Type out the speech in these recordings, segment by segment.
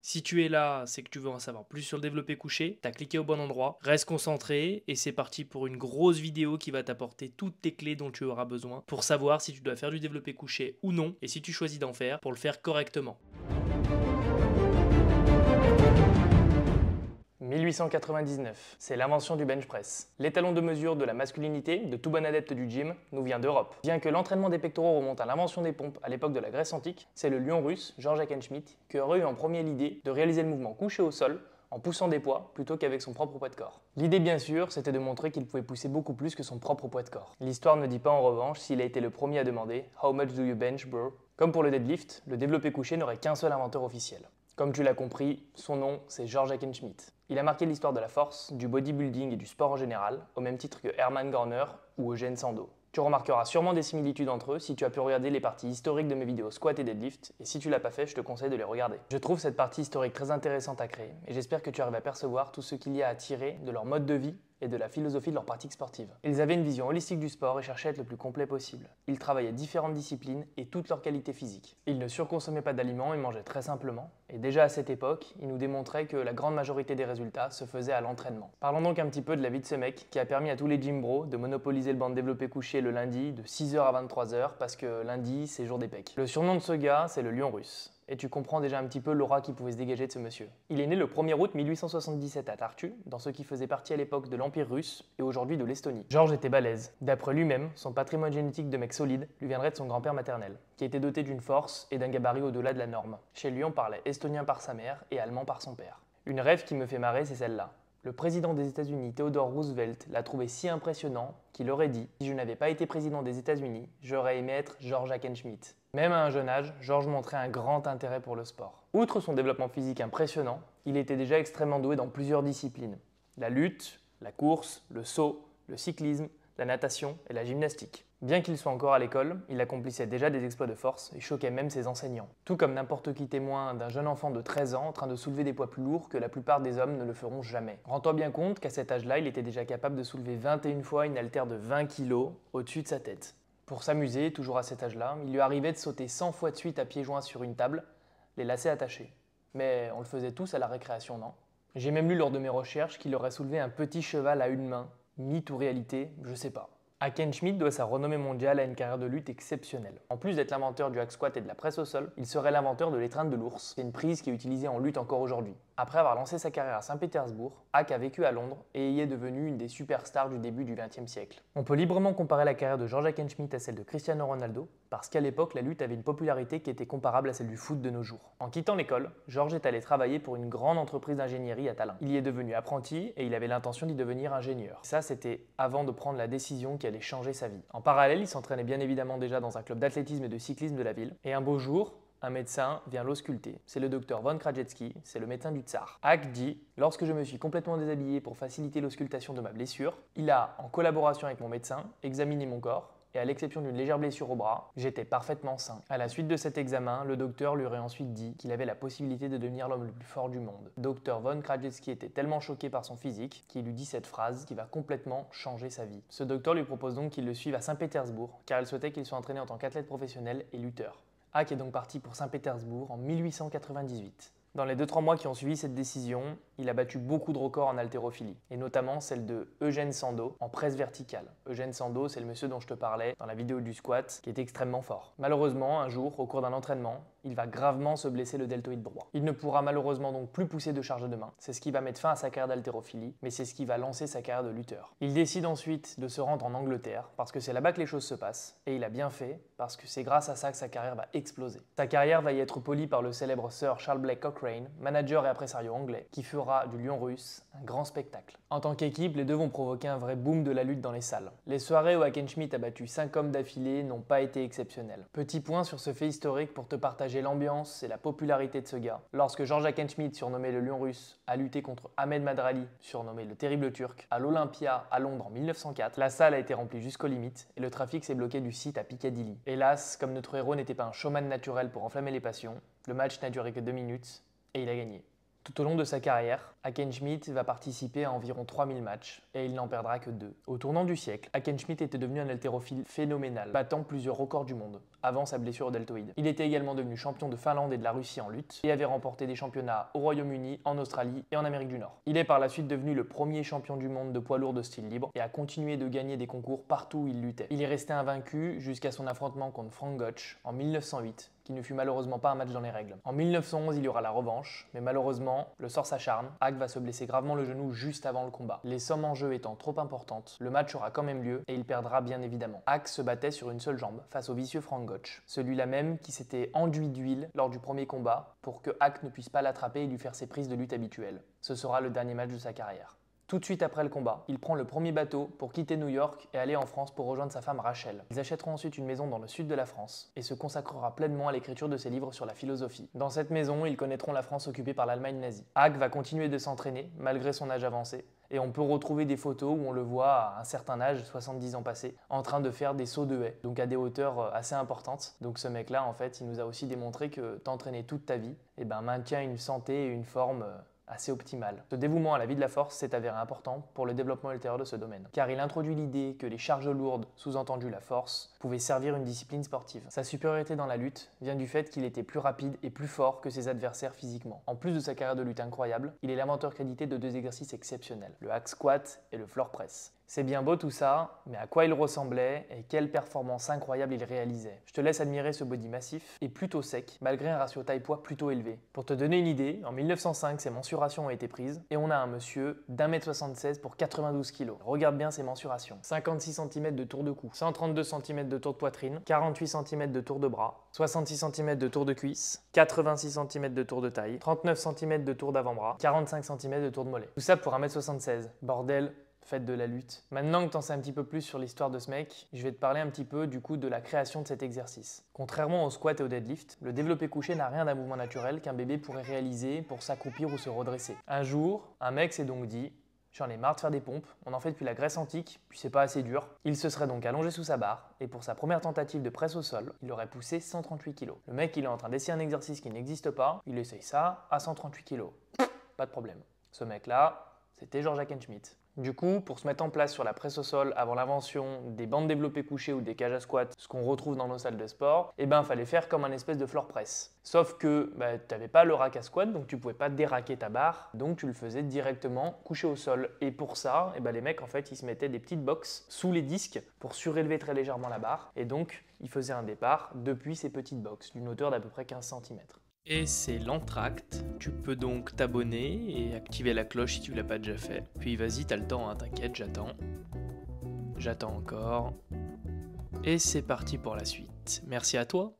Si tu es là, c'est que tu veux en savoir plus sur le développé couché, t'as cliqué au bon endroit, reste concentré et c'est parti pour une grosse vidéo qui va t'apporter toutes tes clés dont tu auras besoin pour savoir si tu dois faire du développé couché ou non et si tu choisis d'en faire pour le faire correctement. 1899, c'est l'invention du bench press. L'étalon de mesure de la masculinité de tout bon adepte du gym nous vient d'Europe. Bien que l'entraînement des pectoraux remonte à l'invention des pompes à l'époque de la Grèce antique, c'est le lion russe, George Hackenschmidt, qui aurait eu en premier l'idée de réaliser le mouvement couché au sol en poussant des poids plutôt qu'avec son propre poids de corps. L'idée bien sûr, c'était de montrer qu'il pouvait pousser beaucoup plus que son propre poids de corps. L'histoire ne dit pas en revanche s'il a été le premier à demander « How much do you bench, bro ?» Comme pour le deadlift, le développé couché n'aurait qu'un seul inventeur officiel. Comme tu l'as compris, son nom c'est George Hackenschmidt. Il a marqué l'histoire de la force, du bodybuilding et du sport en général, au même titre que Hermann Görner ou Eugène Sandow. Tu remarqueras sûrement des similitudes entre eux si tu as pu regarder les parties historiques de mes vidéos squat et deadlift, et si tu l'as pas fait, je te conseille de les regarder. Je trouve cette partie historique très intéressante à créer, et j'espère que tu arrives à percevoir tout ce qu'il y a à tirer de leur mode de vie et de la philosophie de leur pratique sportive. Ils avaient une vision holistique du sport et cherchaient à être le plus complet possible. Ils travaillaient différentes disciplines et toutes leurs qualités physiques. Ils ne surconsommaient pas d'aliments et mangeaient très simplement. Et déjà à cette époque, ils nous démontraient que la grande majorité des résultats se faisaient à l'entraînement. Parlons donc un petit peu de la vie de ce mec qui a permis à tous les gym bros de monopoliser le banc de développé couché le lundi de 6h à 23h parce que lundi c'est jour des pecs. Le surnom de ce gars, c'est le lion russe. Et tu comprends déjà un petit peu l'aura qui pouvait se dégager de ce monsieur. Il est né le 1er août 1877 à Tartu, dans ce qui faisait partie à l'époque de l'Empire russe et aujourd'hui de l'Estonie. Georges était balèze. D'après lui-même, son patrimoine génétique de mec solide lui viendrait de son grand-père maternel, qui était doté d'une force et d'un gabarit au-delà de la norme. Chez lui, on parlait estonien par sa mère et allemand par son père. Une rêve qui me fait marrer, c'est celle-là. Le président des États-Unis, Theodore Roosevelt, l'a trouvé si impressionnant qu'il aurait dit « Si je n'avais pas été président des États-Unis, j'aurais aimé être George Hackenschmidt ». Même à un jeune âge, George montrait un grand intérêt pour le sport. Outre son développement physique impressionnant, il était déjà extrêmement doué dans plusieurs disciplines. La lutte, la course, le saut, le cyclisme, la natation et la gymnastique. Bien qu'il soit encore à l'école, il accomplissait déjà des exploits de force et choquait même ses enseignants. Tout comme n'importe qui témoin d'un jeune enfant de 13 ans en train de soulever des poids plus lourds que la plupart des hommes ne le feront jamais. Rends-toi bien compte qu'à cet âge-là, il était déjà capable de soulever 21 fois une haltère de 20 kg au-dessus de sa tête. Pour s'amuser, toujours à cet âge-là, il lui arrivait de sauter 100 fois de suite à pieds joints sur une table, les lacets attachés. Mais on le faisait tous à la récréation, non? J'ai même lu lors de mes recherches qu'il aurait soulevé un petit cheval à une main. Mythe ou réalité, je sais pas. Hackenschmidt doit sa renommée mondiale à une carrière de lutte exceptionnelle. En plus d'être l'inventeur du hack squat et de la presse au sol, il serait l'inventeur de l'étreinte de l'ours. C'est une prise qui est utilisée en lutte encore aujourd'hui. Après avoir lancé sa carrière à Saint-Pétersbourg, Hack a vécu à Londres et y est devenu une des superstars du début du XXe siècle. On peut librement comparer la carrière de George Hackenschmidt à celle de Cristiano Ronaldo, parce qu'à l'époque, la lutte avait une popularité qui était comparable à celle du foot de nos jours. En quittant l'école, George est allé travailler pour une grande entreprise d'ingénierie à Tallinn. Il y est devenu apprenti et il avait l'intention d'y devenir ingénieur. Ça, c'était avant de prendre la décision qui allait changer sa vie. En parallèle, il s'entraînait bien évidemment déjà dans un club d'athlétisme et de cyclisme de la ville. Et un beau jour, un médecin vient l'ausculter. C'est le docteur von Krajewski, c'est le médecin du tsar. Hack dit « Lorsque je me suis complètement déshabillé pour faciliter l'auscultation de ma blessure, il a, en collaboration avec mon médecin, examiné mon corps et à l'exception d'une légère blessure au bras, j'étais parfaitement sain. À la suite de cet examen, le docteur lui aurait ensuite dit qu'il avait la possibilité de devenir l'homme le plus fort du monde. Dr von Krajewski était tellement choqué par son physique qu'il lui dit cette phrase qui va complètement changer sa vie. Ce docteur lui propose donc qu'il le suive à Saint-Pétersbourg car il souhaitait qu'il soit entraîné en tant qu'athlète professionnel et lutteur. Hack est donc parti pour Saint-Pétersbourg en 1898. Dans les 2-3 mois qui ont suivi cette décision, il a battu beaucoup de records en haltérophilie, et notamment celle de Eugène Sandow en presse verticale. Eugène Sandow, c'est le monsieur dont je te parlais dans la vidéo du squat, qui est extrêmement fort. Malheureusement, un jour, au cours d'un entraînement, il va gravement se blesser le deltoïde droit. Il ne pourra malheureusement donc plus pousser de charge de main. C'est ce qui va mettre fin à sa carrière d'haltérophilie, mais c'est ce qui va lancer sa carrière de lutteur. Il décide ensuite de se rendre en Angleterre, parce que c'est là-bas que les choses se passent, et il a bien fait, parce que c'est grâce à ça que sa carrière va exploser. Sa carrière va y être polie par le célèbre Sir Charles Blake Cochrane, manager et impresario anglais, qui fera du lion russe un grand spectacle. En tant qu'équipe, les deux vont provoquer un vrai boom de la lutte dans les salles. Les soirées où Hackenschmidt a battu 5 hommes d'affilée n'ont pas été exceptionnelles. Petit point sur ce fait historique pour te partager l'ambiance et la popularité de ce gars. Lorsque George Hackenschmidt, surnommé le lion russe, a lutté contre Ahmed Madrali, surnommé le terrible turc, à l'Olympia à Londres en 1904, la salle a été remplie jusqu'aux limites et le trafic s'est bloqué du site à Piccadilly. Hélas, comme notre héros n'était pas un showman naturel pour enflammer les passions, le match n'a duré que 2 minutes et il a gagné. Tout au long de sa carrière, Hackenschmidt va participer à environ 3000 matchs et il n'en perdra que 2. Au tournant du siècle, Hackenschmidt était devenu un haltérophile phénoménal, battant plusieurs records du monde avant sa blessure au deltoïde. Il était également devenu champion de Finlande et de la Russie en lutte et avait remporté des championnats au Royaume-Uni, en Australie et en Amérique du Nord. Il est par la suite devenu le premier champion du monde de poids lourd de style libre et a continué de gagner des concours partout où il luttait. Il est resté invaincu jusqu'à son affrontement contre Frank Gotch en 1908, qui ne fut malheureusement pas un match dans les règles. En 1911, il y aura la revanche, mais malheureusement, le sort s'acharne. Haack va se blesser gravement le genou juste avant le combat. Les sommes en jeu étant trop importantes, le match aura quand même lieu et il perdra bien évidemment. Haack se battait sur une seule jambe face au vicieux Frank Gotch, celui-là même qui s'était enduit d'huile lors du premier combat pour que Haack ne puisse pas l'attraper et lui faire ses prises de lutte habituelles. Ce sera le dernier match de sa carrière. Tout de suite après le combat, il prend le premier bateau pour quitter New York et aller en France pour rejoindre sa femme Rachel. Ils achèteront ensuite une maison dans le sud de la France et se consacrera pleinement à l'écriture de ses livres sur la philosophie. Dans cette maison, ils connaîtront la France occupée par l'Allemagne nazie. Haack va continuer de s'entraîner malgré son âge avancé. Et on peut retrouver des photos où on le voit à un certain âge, 70 ans passés, en train de faire des sauts de haie, donc à des hauteurs assez importantes. Donc ce mec-là, en fait, il nous a aussi démontré que t'entraîner toute ta vie maintient une santé et une forme assez optimale. Ce dévouement à la vie de la force s'est avéré important pour le développement ultérieur de ce domaine, car il introduit l'idée que les charges lourdes, sous-entendu la force, pouvaient servir une discipline sportive. Sa supériorité dans la lutte vient du fait qu'il était plus rapide et plus fort que ses adversaires physiquement. En plus de sa carrière de lutte incroyable, il est l'inventeur crédité de 2 exercices exceptionnels, le hack squat et le floor press. C'est bien beau tout ça, mais à quoi il ressemblait et quelle performance incroyable il réalisait. Je te laisse admirer ce body massif et plutôt sec, malgré un ratio taille-poids plutôt élevé. Pour te donner une idée, en 1905, ses mensurations ont été prises et on a un monsieur d'1m76 pour 92 kg. Regarde bien ses mensurations. 56 cm de tour de cou, 132 cm de tour de poitrine, 48 cm de tour de bras, 66 cm de tour de cuisse, 86 cm de tour de taille, 39 cm de tour d'avant-bras, 45 cm de tour de mollet. Tout ça pour 1m76. Bordel, faites de la lutte. Maintenant que tu en sais un petit peu plus sur l'histoire de ce mec, je vais te parler un petit peu du coup de la création de cet exercice. Contrairement au squat et au deadlift, le développé couché n'a rien d'un mouvement naturel qu'un bébé pourrait réaliser pour s'accroupir ou se redresser. Un jour, un mec s'est donc dit « J'en ai marre de faire des pompes, on en fait depuis la Grèce antique, puis c'est pas assez dur ». Il se serait donc allongé sous sa barre et pour sa première tentative de presse au sol, il aurait poussé 138 kg. Le mec, il est en train d'essayer un exercice qui n'existe pas, il essaye ça à 138 kg. Pas de problème. Ce mec-là, c'était George Hackenschmidt. Du coup, pour se mettre en place sur la presse au sol avant l'invention des bandes développées couchées ou des cages à squat, ce qu'on retrouve dans nos salles de sport, fallait faire comme un espèce de floor press. Sauf que tu n'avais pas le rack à squat, donc tu pouvais pas déraquer ta barre, donc tu le faisais directement couché au sol. Et pour ça, les mecs en fait, ils se mettaient des petites boxes sous les disques pour surélever très légèrement la barre, et donc ils faisaient un départ depuis ces petites boxes d'une hauteur d'à peu près 15 cm. Et c'est l'entracte. Tu peux donc t'abonner et activer la cloche si tu l'as pas déjà fait. Puis vas-y, t'as le temps, hein, t'inquiète, j'attends. J'attends encore. Et c'est parti pour la suite. Merci à toi.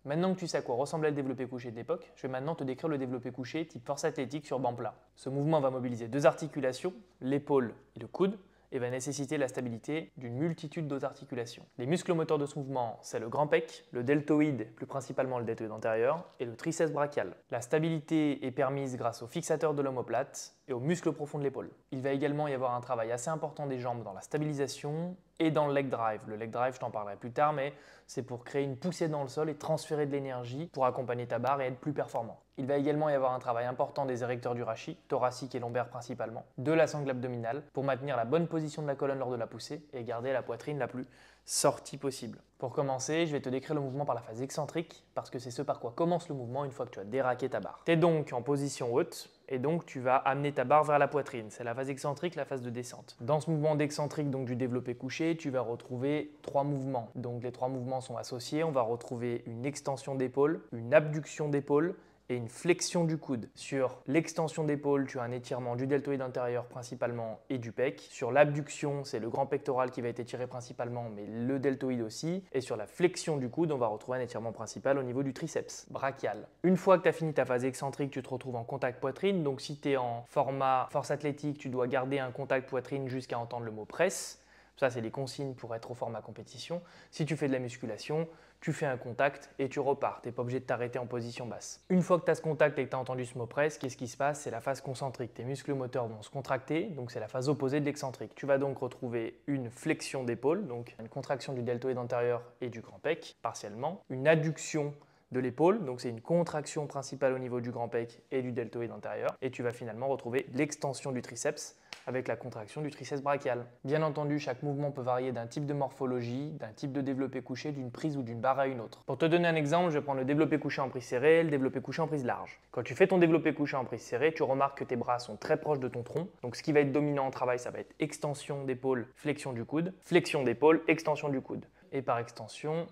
Maintenant que tu sais à quoi ressemblait le développé couché de l'époque, je vais maintenant te décrire le développé couché type force athlétique sur banc plat. Ce mouvement va mobiliser 2 articulations, l'épaule et le coude, et va nécessiter la stabilité d'une multitude d'autres articulations. Les muscles moteurs de ce mouvement, c'est le grand pec, le deltoïde, plus principalement le deltoïde antérieur, et le triceps brachial. La stabilité est permise grâce au fixateur de l'omoplate et aux muscles profonds de l'épaule. Il va également y avoir un travail assez important des jambes dans la stabilisation et dans le leg drive. Le leg drive, je t'en parlerai plus tard, mais c'est pour créer une poussée dans le sol et transférer de l'énergie pour accompagner ta barre et être plus performant. Il va également y avoir un travail important des érecteurs du rachis, thoracique et lombaire principalement, de la sangle abdominale pour maintenir la bonne position de la colonne lors de la poussée et garder la poitrine la plus sortie possible. Pour commencer, je vais te décrire le mouvement par la phase excentrique parce que c'est ce par quoi commence le mouvement une fois que tu as déraqué ta barre. Tu es donc en position haute et donc tu vas amener ta barre vers la poitrine. C'est la phase excentrique, la phase de descente. Dans ce mouvement d'excentrique, donc du développé couché, tu vas retrouver 3 mouvements. Donc les 3 mouvements sont associés. On va retrouver une extension d'épaule, une abduction d'épaule et une flexion du coude. Sur l'extension d'épaule, tu as un étirement du deltoïde antérieur principalement et du pec. Sur l'abduction, c'est le grand pectoral qui va être étiré principalement, mais le deltoïde aussi. Et sur la flexion du coude, on va retrouver un étirement principal au niveau du triceps brachial. Une fois que tu as fini ta phase excentrique, tu te retrouves en contact poitrine. Donc si tu es en format force athlétique, tu dois garder un contact poitrine jusqu'à entendre le mot presse. Ça, c'est les consignes pour être au format compétition. Si tu fais de la musculation, tu fais un contact et tu repars. Tu n'es pas obligé de t'arrêter en position basse. Une fois que tu as ce contact et que tu as entendu ce mot presse, qu'est-ce qui se passe? C'est la phase concentrique. Tes muscles moteurs vont se contracter, donc c'est la phase opposée de l'excentrique. Tu vas donc retrouver une flexion d'épaule, donc une contraction du deltoïde antérieur et du grand pec, partiellement, une adduction de l'épaule, donc c'est une contraction principale au niveau du grand pec et du deltoïde antérieur, et tu vas finalement retrouver l'extension du triceps avec la contraction du triceps brachial. Bien entendu, chaque mouvement peut varier d'un type de morphologie, d'un type de développé couché, d'une prise ou d'une barre à une autre. Pour te donner un exemple, je vais prendre le développé couché en prise serrée et le développé couché en prise large. Quand tu fais ton développé couché en prise serrée, tu remarques que tes bras sont très proches de ton tronc. Donc ce qui va être dominant en travail, ça va être extension d'épaule, flexion du coude, flexion d'épaule, extension du coude. Et par extension,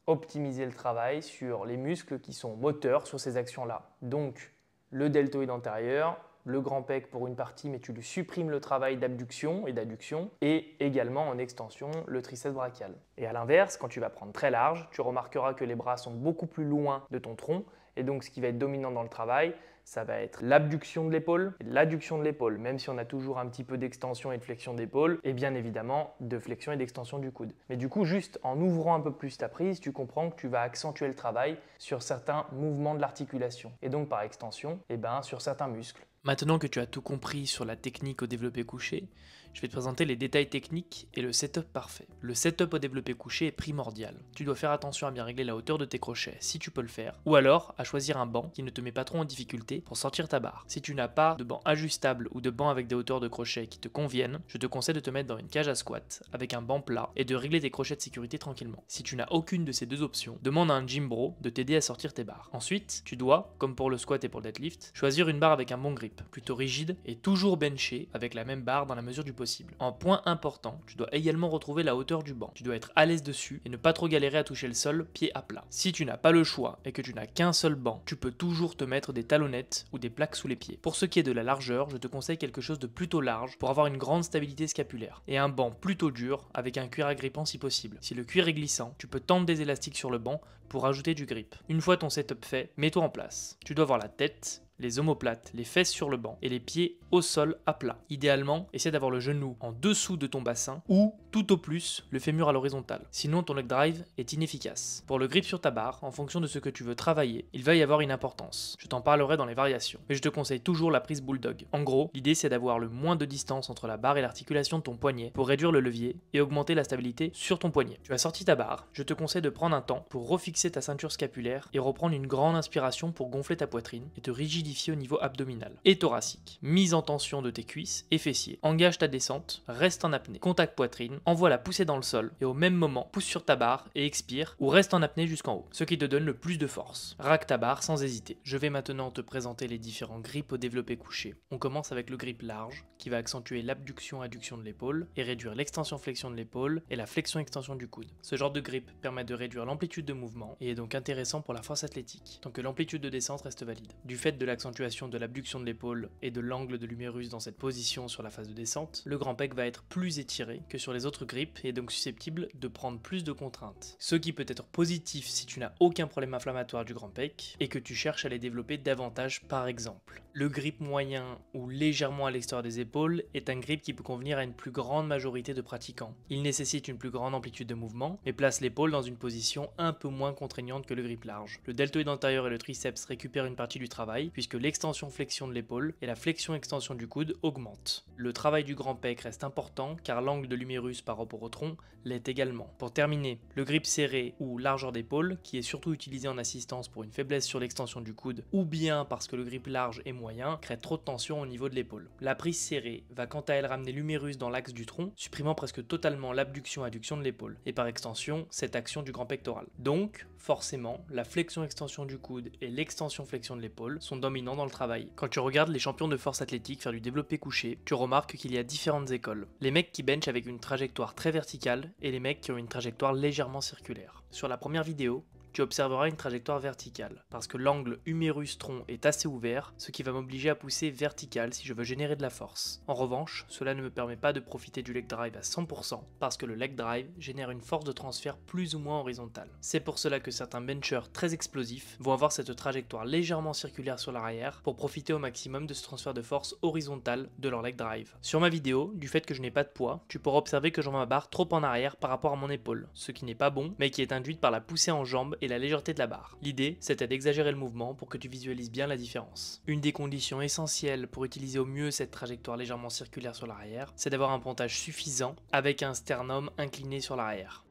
optimiser le travail sur les muscles qui sont moteurs sur ces actions-là. Donc le deltoïde antérieur, le grand pec pour une partie, mais tu lui supprimes le travail d'abduction et d'adduction, et également en extension le triceps brachial. Et à l'inverse, quand tu vas prendre très large, tu remarqueras que les bras sont beaucoup plus loin de ton tronc, et donc ce qui va être dominant dans le travail, ça va être l'abduction de l'épaule et l'adduction de l'épaule, même si on a toujours un petit peu d'extension et de flexion d'épaule, et bien évidemment de flexion et d'extension du coude. Mais du coup, juste en ouvrant un peu plus ta prise, tu comprends que tu vas accentuer le travail sur certains mouvements de l'articulation, et donc par extension, sur certains muscles. Maintenant que tu as tout compris sur la technique au développé couché, je vais te présenter les détails techniques et le setup parfait. Le setup au développé couché est primordial. Tu dois faire attention à bien régler la hauteur de tes crochets si tu peux le faire, ou alors à choisir un banc qui ne te met pas trop en difficulté pour sortir ta barre. Si tu n'as pas de banc ajustable ou de banc avec des hauteurs de crochets qui te conviennent, je te conseille de te mettre dans une cage à squat avec un banc plat et de régler tes crochets de sécurité tranquillement. Si tu n'as aucune de ces deux options, demande à un gym bro de t'aider à sortir tes barres. Ensuite, tu dois, comme pour le squat et pour le deadlift, choisir une barre avec un bon grip, plutôt rigide et toujours benché avec la même barre dans la mesure du possible. En point important, tu dois également retrouver la hauteur du banc. Tu dois être à l'aise dessus et ne pas trop galérer à toucher le sol pied à plat. Si tu n'as pas le choix et que tu n'as qu'un seul banc, tu peux toujours te mettre des talonnettes ou des plaques sous les pieds. Pour ce qui est de la largeur, je te conseille quelque chose de plutôt large pour avoir une grande stabilité scapulaire et un banc plutôt dur avec un cuir agrippant si possible. Si le cuir est glissant, tu peux tendre des élastiques sur le banc pour ajouter du grip. Une fois ton setup fait, mets-toi en place. Tu dois avoir la tête, les omoplates, les fesses sur le banc et les pieds au sol à plat. Idéalement, essaie d'avoir le genou en dessous de ton bassin ou tout au plus le fémur à l'horizontale. Sinon ton leg drive est inefficace. Pour le grip sur ta barre, en fonction de ce que tu veux travailler, il va y avoir une importance. Je t'en parlerai dans les variations, mais je te conseille toujours la prise bulldog. En gros, l'idée c'est d'avoir le moins de distance entre la barre et l'articulation de ton poignet pour réduire le levier et augmenter la stabilité sur ton poignet. Tu as sorti ta barre, je te conseille de prendre un temps pour refixer ta ceinture scapulaire et reprendre une grande inspiration pour gonfler ta poitrine et te rigidifier au niveau abdominal et thoracique. Mise en tension de tes cuisses et fessiers. Engage ta descente, reste en apnée. Contact poitrine, envoie-la pousser dans le sol et au même moment, pousse sur ta barre et expire ou reste en apnée jusqu'en haut, ce qui te donne le plus de force. Rack ta barre sans hésiter. Je vais maintenant te présenter les différents grips au développé couché. On commence avec le grip large qui va accentuer l'abduction-adduction de l'épaule et réduire l'extension-flexion de l'épaule et la flexion-extension du coude. Ce genre de grip permet de réduire l'amplitude de mouvement et est donc intéressant pour la force athlétique, tant que l'amplitude de descente reste valide. Du fait de l'accentuation de l'abduction de l'épaule et de l'angle de l'humérus dans cette position sur la phase de descente, le grand pec va être plus étiré que sur les autres grips et est donc susceptible de prendre plus de contraintes. Ce qui peut être positif si tu n'as aucun problème inflammatoire du grand pec et que tu cherches à les développer davantage par exemple. Le grip moyen ou légèrement à l'extérieur des épaules est un grip qui peut convenir à une plus grande majorité de pratiquants. Il nécessite une plus grande amplitude de mouvement mais place l'épaule dans une position un peu moins contraignante que le grip large. Le deltoïde antérieur et le triceps récupèrent une partie du travail puisque l'extension-flexion de l'épaule et la flexion-extension du coude augmentent. Le travail du grand pec reste important car l'angle de l'humérus par rapport au tronc l'est également. Pour terminer, le grip serré ou largeur d'épaule, qui est surtout utilisé en assistance pour une faiblesse sur l'extension du coude ou bien parce que le grip large est moyen, crée trop de tension au niveau de l'épaule. La prise serrée va quant à elle ramener l'humérus dans l'axe du tronc, supprimant presque totalement l'abduction-adduction de l'épaule et par extension cette action du grand pectoral. Donc, forcément, la flexion-extension du coude et l'extension-flexion de l'épaule sont dominants dans le travail. Quand tu regardes les champions de force athlétique faire du développé couché, tu remarques qu'il y a différentes écoles. Les mecs qui benchent avec une trajectoire très verticale et les mecs qui ont une trajectoire légèrement circulaire. Sur la première vidéo, tu observeras une trajectoire verticale, parce que l'angle humérus-tronc est assez ouvert, ce qui va m'obliger à pousser vertical si je veux générer de la force. En revanche, cela ne me permet pas de profiter du leg drive à 100%, parce que le leg drive génère une force de transfert plus ou moins horizontale. C'est pour cela que certains benchers très explosifs vont avoir cette trajectoire légèrement circulaire sur l'arrière, pour profiter au maximum de ce transfert de force horizontale de leur leg drive. Sur ma vidéo, du fait que je n'ai pas de poids, tu pourras observer que j'envoie ma barre trop en arrière par rapport à mon épaule, ce qui n'est pas bon, mais qui est induite par la poussée en jambe et la légèreté de la barre. L'idée, c'était d'exagérer le mouvement pour que tu visualises bien la différence. Une des conditions essentielles pour utiliser au mieux cette trajectoire légèrement circulaire sur l'arrière, c'est d'avoir un pontage suffisant avec un sternum incliné sur l'arrière.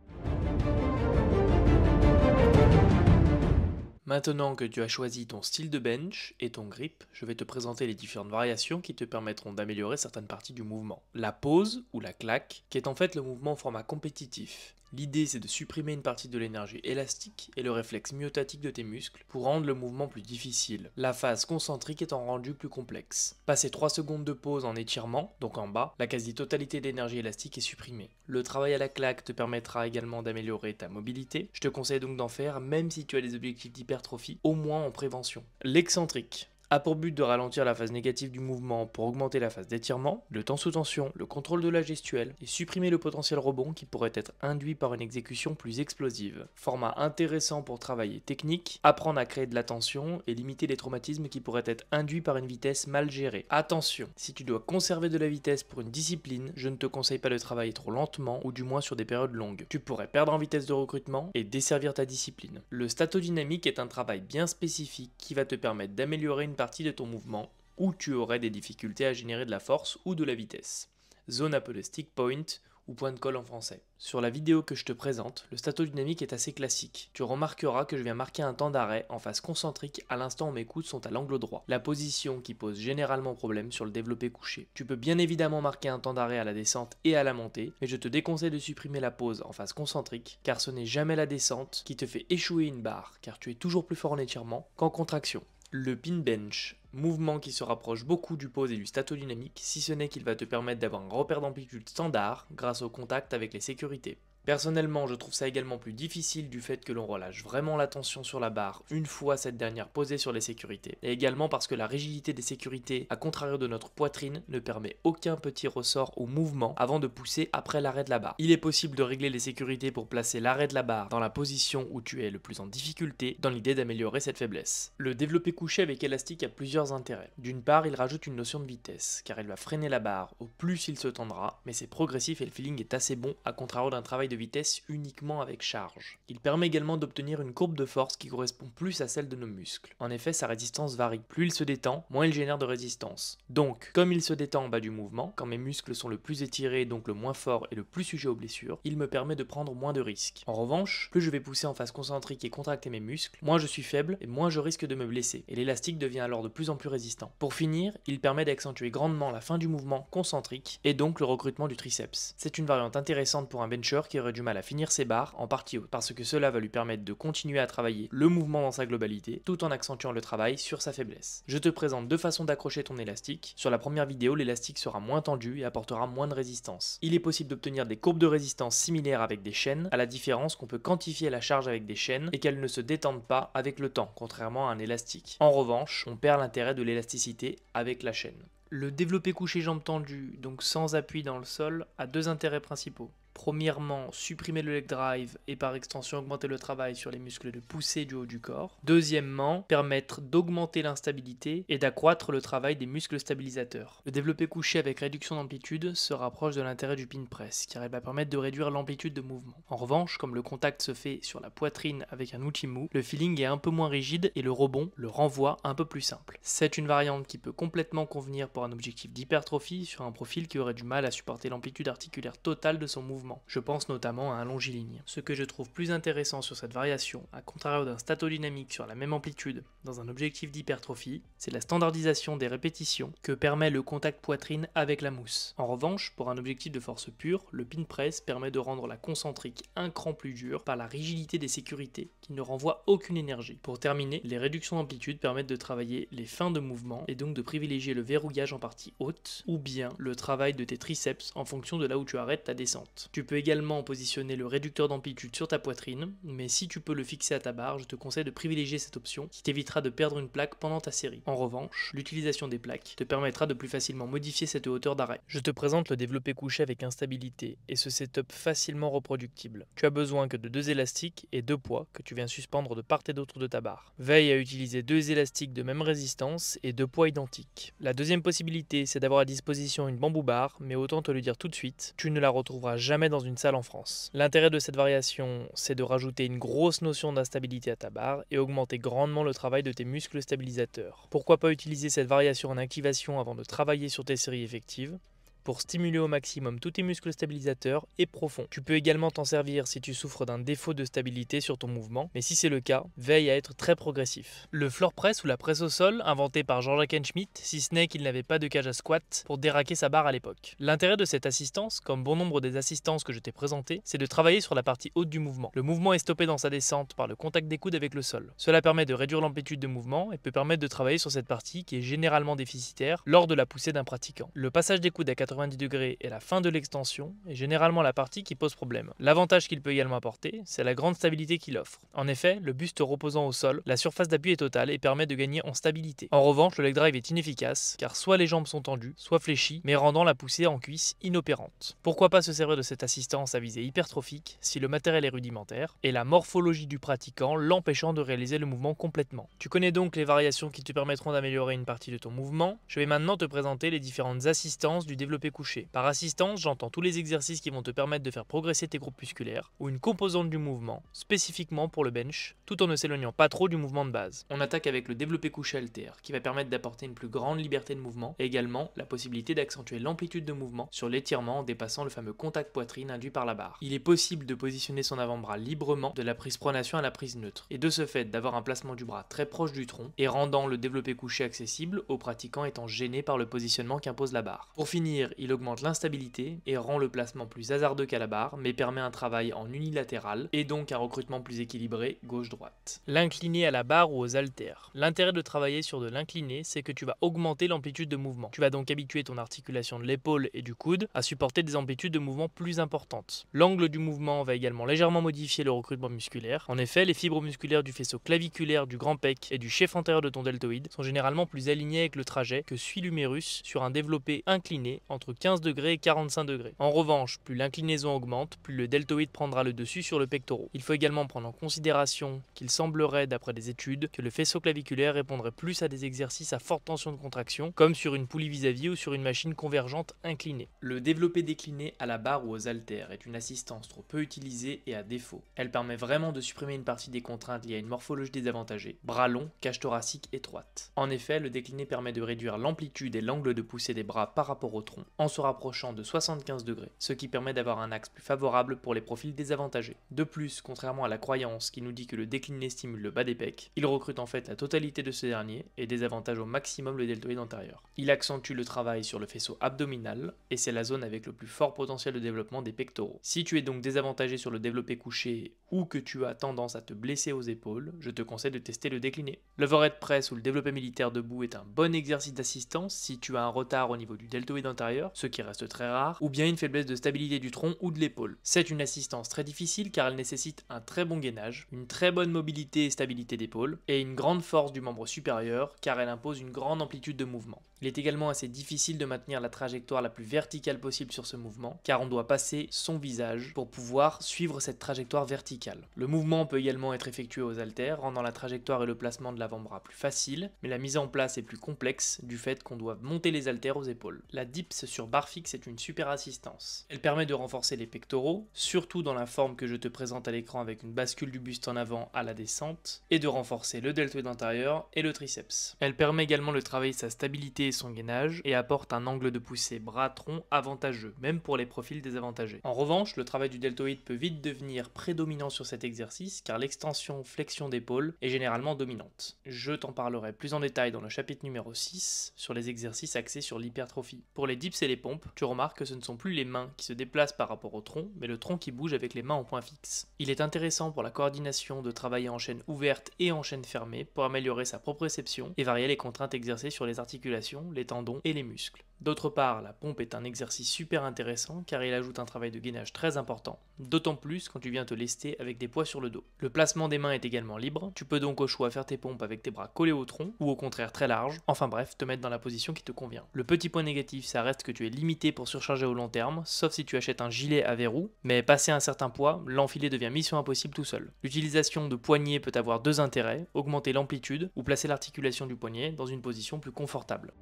Maintenant que tu as choisi ton style de bench et ton grip, je vais te présenter les différentes variations qui te permettront d'améliorer certaines parties du mouvement. La pause ou la claque, qui est en fait le mouvement en format compétitif. L'idée c'est de supprimer une partie de l'énergie élastique et le réflexe myotatique de tes muscles pour rendre le mouvement plus difficile. La phase concentrique étant rendue plus complexe. Passer 3 secondes de pause en étirement, donc en bas, la quasi-totalité de l'énergie élastique est supprimée. Le travail à la claque te permettra également d'améliorer ta mobilité. Je te conseille donc d'en faire même si tu as des objectifs d'hypertrophie, au moins en prévention. L'excentrique a pour but de ralentir la phase négative du mouvement pour augmenter la phase d'étirement, le temps sous tension, le contrôle de la gestuelle et supprimer le potentiel rebond qui pourrait être induit par une exécution plus explosive. Format intéressant pour travailler technique, apprendre à créer de la tension et limiter les traumatismes qui pourraient être induits par une vitesse mal gérée. Attention, si tu dois conserver de la vitesse pour une discipline, je ne te conseille pas de travailler trop lentement ou du moins sur des périodes longues. Tu pourrais perdre en vitesse de recrutement et desservir ta discipline. Le statodynamique est un travail bien spécifique qui va te permettre d'améliorer une partie de ton mouvement où tu aurais des difficultés à générer de la force ou de la vitesse. Zone appelée stick point ou point de colle en français. Sur la vidéo que je te présente, le statodynamique est assez classique. Tu remarqueras que je viens marquer un temps d'arrêt en phase concentrique à l'instant où mes coudes sont à l'angle droit, la position qui pose généralement problème sur le développé couché. Tu peux bien évidemment marquer un temps d'arrêt à la descente et à la montée, mais je te déconseille de supprimer la pause en phase concentrique, car ce n'est jamais la descente qui te fait échouer une barre, car tu es toujours plus fort en étirement qu'en contraction. Le pin bench, mouvement qui se rapproche beaucoup du pose et du statodynamique, si ce n'est qu'il va te permettre d'avoir un repère d'amplitude standard grâce au contact avec les sécurités. Personnellement, je trouve ça également plus difficile du fait que l'on relâche vraiment la tension sur la barre une fois cette dernière posée sur les sécurités, et également parce que la rigidité des sécurités, à contrario de notre poitrine, ne permet aucun petit ressort au mouvement avant de pousser après l'arrêt de la barre. Il est possible de régler les sécurités pour placer l'arrêt de la barre dans la position où tu es le plus en difficulté, dans l'idée d'améliorer cette faiblesse. Le développé couché avec élastique a plusieurs intérêts. D'une part, il rajoute une notion de vitesse, car il va freiner la barre au plus il se tendra, mais c'est progressif et le feeling est assez bon, à contrario d'un travail de vitesse uniquement avec charge. Il permet également d'obtenir une courbe de force qui correspond plus à celle de nos muscles. En effet, sa résistance varie. Plus il se détend, moins il génère de résistance. Donc, comme il se détend en bas du mouvement, quand mes muscles sont le plus étirés, donc le moins fort et le plus sujet aux blessures, il me permet de prendre moins de risques. En revanche, plus je vais pousser en phase concentrique et contracter mes muscles, moins je suis faible et moins je risque de me blesser, et l'élastique devient alors de plus en plus résistant. Pour finir, il permet d'accentuer grandement la fin du mouvement concentrique et donc le recrutement du triceps. C'est une variante intéressante pour un bencher qui aurait du mal à finir ses barres en partie haute, parce que cela va lui permettre de continuer à travailler le mouvement dans sa globalité, tout en accentuant le travail sur sa faiblesse. Je te présente deux façons d'accrocher ton élastique. Sur la première vidéo, l'élastique sera moins tendu et apportera moins de résistance. Il est possible d'obtenir des courbes de résistance similaires avec des chaînes, à la différence qu'on peut quantifier la charge avec des chaînes et qu'elles ne se détendent pas avec le temps, contrairement à un élastique. En revanche, on perd l'intérêt de l'élasticité avec la chaîne. Le développé couché jambes tendues, donc sans appui dans le sol, a deux intérêts principaux. Premièrement, supprimer le leg drive et par extension augmenter le travail sur les muscles de poussée du haut du corps. Deuxièmement, permettre d'augmenter l'instabilité et d'accroître le travail des muscles stabilisateurs. Le développé couché avec réduction d'amplitude se rapproche de l'intérêt du pin press, car il va permettre de réduire l'amplitude de mouvement. En revanche, comme le contact se fait sur la poitrine avec un outil mou, le feeling est un peu moins rigide et le rebond, le renvoi, un peu plus simple. C'est une variante qui peut complètement convenir pour un objectif d'hypertrophie sur un profil qui aurait du mal à supporter l'amplitude articulaire totale de son mouvement. Je pense notamment à un longiligne. Ce que je trouve plus intéressant sur cette variation, à contrario d'un statodynamique sur la même amplitude dans un objectif d'hypertrophie, c'est la standardisation des répétitions que permet le contact poitrine avec la mousse. En revanche, pour un objectif de force pure, le pin press permet de rendre la concentrique un cran plus dure par la rigidité des sécurités qui ne renvoient aucune énergie. Pour terminer, les réductions d'amplitude permettent de travailler les fins de mouvement et donc de privilégier le verrouillage en partie haute ou bien le travail de tes triceps en fonction de là où tu arrêtes ta descente. Tu peux également positionner le réducteur d'amplitude sur ta poitrine, mais si tu peux le fixer à ta barre, je te conseille de privilégier cette option qui t'évitera de perdre une plaque pendant ta série. En revanche, l'utilisation des plaques te permettra de plus facilement modifier cette hauteur d'arrêt. Je te présente le développé couché avec instabilité et ce setup facilement reproductible. Tu as besoin que de deux élastiques et deux poids que tu viens suspendre de part et d'autre de ta barre. Veille à utiliser deux élastiques de même résistance et deux poids identiques. La deuxième possibilité, c'est d'avoir à disposition une bambou bar, mais autant te le dire tout de suite, tu ne la retrouveras jamais dans une salle en France. L'intérêt de cette variation, c'est de rajouter une grosse notion d'instabilité à ta barre et augmenter grandement le travail de tes muscles stabilisateurs. Pourquoi pas utiliser cette variation en activation avant de travailler sur tes séries effectives? pour stimuler au maximum tous tes muscles stabilisateurs et profonds. Tu peux également t'en servir si tu souffres d'un défaut de stabilité sur ton mouvement, mais si c'est le cas, veille à être très progressif. Le floor press ou la presse au sol, inventé par Jean-Jacques Schmidt, si ce n'est qu'il n'avait pas de cage à squat pour déraquer sa barre à l'époque. L'intérêt de cette assistance, comme bon nombre des assistances que je t'ai présentées, c'est de travailler sur la partie haute du mouvement. Le mouvement est stoppé dans sa descente par le contact des coudes avec le sol. Cela permet de réduire l'amplitude de mouvement et peut permettre de travailler sur cette partie qui est généralement déficitaire lors de la poussée d'un pratiquant. Le passage des coudes à 90 degrés et la fin de l'extension est généralement la partie qui pose problème. L'avantage qu'il peut également apporter, c'est la grande stabilité qu'il offre. En effet, le buste reposant au sol, la surface d'appui est totale et permet de gagner en stabilité. En revanche, le leg drive est inefficace car soit les jambes sont tendues, soit fléchies, mais rendant la poussée en cuisse inopérante. Pourquoi pas se servir de cette assistance à visée hypertrophique si le matériel est rudimentaire et la morphologie du pratiquant l'empêchant de réaliser le mouvement complètement. Tu connais donc les variations qui te permettront d'améliorer une partie de ton mouvement. Je vais maintenant te présenter les différentes assistances du développé couché. Par assistance, j'entends tous les exercices qui vont te permettre de faire progresser tes groupes musculaires ou une composante du mouvement, spécifiquement pour le bench, tout en ne s'éloignant pas trop du mouvement de base. On attaque avec le développé couché haltère, qui va permettre d'apporter une plus grande liberté de mouvement et également la possibilité d'accentuer l'amplitude de mouvement sur l'étirement en dépassant le fameux contact poitrine induit par la barre. Il est possible de positionner son avant-bras librement de la prise pronation à la prise neutre, et de ce fait d'avoir un placement du bras très proche du tronc et rendant le développé couché accessible aux pratiquants étant gênés par le positionnement qu'impose la barre. Pour finir, il augmente l'instabilité et rend le placement plus hasardeux qu'à la barre, mais permet un travail en unilatéral et donc un recrutement plus équilibré gauche-droite. L'incliné à la barre ou aux haltères. L'intérêt de travailler sur de l'incliné, c'est que tu vas augmenter l'amplitude de mouvement. Tu vas donc habituer ton articulation de l'épaule et du coude à supporter des amplitudes de mouvement plus importantes. L'angle du mouvement va également légèrement modifier le recrutement musculaire. En effet, les fibres musculaires du faisceau claviculaire, du grand pec et du chef antérieur de ton deltoïde sont généralement plus alignées avec le trajet que suit l'humérus sur un développé incliné entre 15 degrés et 45 degrés. En revanche, plus l'inclinaison augmente, plus le deltoïde prendra le dessus sur le pectoral. Il faut également prendre en considération qu'il semblerait, d'après des études, que le faisceau claviculaire répondrait plus à des exercices à forte tension de contraction, comme sur une poulie vis-à-vis ou sur une machine convergente inclinée. Le développé décliné à la barre ou aux haltères est une assistance trop peu utilisée et à défaut. Elle permet vraiment de supprimer une partie des contraintes liées à une morphologie désavantagée, bras longs, cage thoracique étroite. En effet, le décliné permet de réduire l'amplitude et l'angle de poussée des bras par rapport au tronc, en se rapprochant de 75 degrés, ce qui permet d'avoir un axe plus favorable pour les profils désavantagés. De plus, contrairement à la croyance qui nous dit que le décliné stimule le bas des pecs, il recrute en fait la totalité de ce dernier et désavantage au maximum le deltoïde antérieur. Il accentue le travail sur le faisceau abdominal et c'est la zone avec le plus fort potentiel de développement des pectoraux. Si tu es donc désavantagé sur le développé couché ou que tu as tendance à te blesser aux épaules, je te conseille de tester le décliné. L'overhead press ou le développé militaire debout est un bon exercice d'assistance si tu as un retard au niveau du deltoïde antérieur, ce qui reste très rare, ou bien une faiblesse de stabilité du tronc ou de l'épaule. C'est une assistance très difficile car elle nécessite un très bon gainage, une très bonne mobilité et stabilité d'épaule, et une grande force du membre supérieur car elle impose une grande amplitude de mouvement. Il est également assez difficile de maintenir la trajectoire la plus verticale possible sur ce mouvement, car on doit passer son visage pour pouvoir suivre cette trajectoire verticale. Le mouvement peut également être effectué aux haltères, rendant la trajectoire et le placement de l'avant-bras plus facile, mais la mise en place est plus complexe du fait qu'on doit monter les haltères aux épaules. La dips sur barre fixe est une super assistance. Elle permet de renforcer les pectoraux, surtout dans la forme que je te présente à l'écran avec une bascule du buste en avant à la descente, et de renforcer le deltoïde antérieur et le triceps. Elle permet également de travailler sa stabilité et son gainage, et apporte un angle de poussée bras-tronc avantageux, même pour les profils désavantagés. En revanche, le travail du deltoïde peut vite devenir prédominant sur cet exercice, car l'extension-flexion d'épaule est généralement dominante. Je t'en parlerai plus en détail dans le chapitre numéro 6, sur les exercices axés sur l'hypertrophie. Pour les dips et les pompes, tu remarques que ce ne sont plus les mains qui se déplacent par rapport au tronc, mais le tronc qui bouge avec les mains en point fixe. Il est intéressant pour la coordination de travailler en chaîne ouverte et en chaîne fermée pour améliorer sa proprioception et varier les contraintes exercées sur les articulations, les tendons et les muscles. D'autre part, la pompe est un exercice super intéressant car il ajoute un travail de gainage très important, d'autant plus quand tu viens te lester avec des poids sur le dos. Le placement des mains est également libre, tu peux donc au choix faire tes pompes avec tes bras collés au tronc ou au contraire très larges, enfin bref, te mettre dans la position qui te convient. Le petit point négatif, ça reste que tu es limité pour surcharger au long terme, sauf si tu achètes un gilet à verrou, mais passé un certain poids, l'enfiler devient mission impossible tout seul. L'utilisation de poignets peut avoir deux intérêts, augmenter l'amplitude ou placer l'articulation du poignet dans une position plus confortable.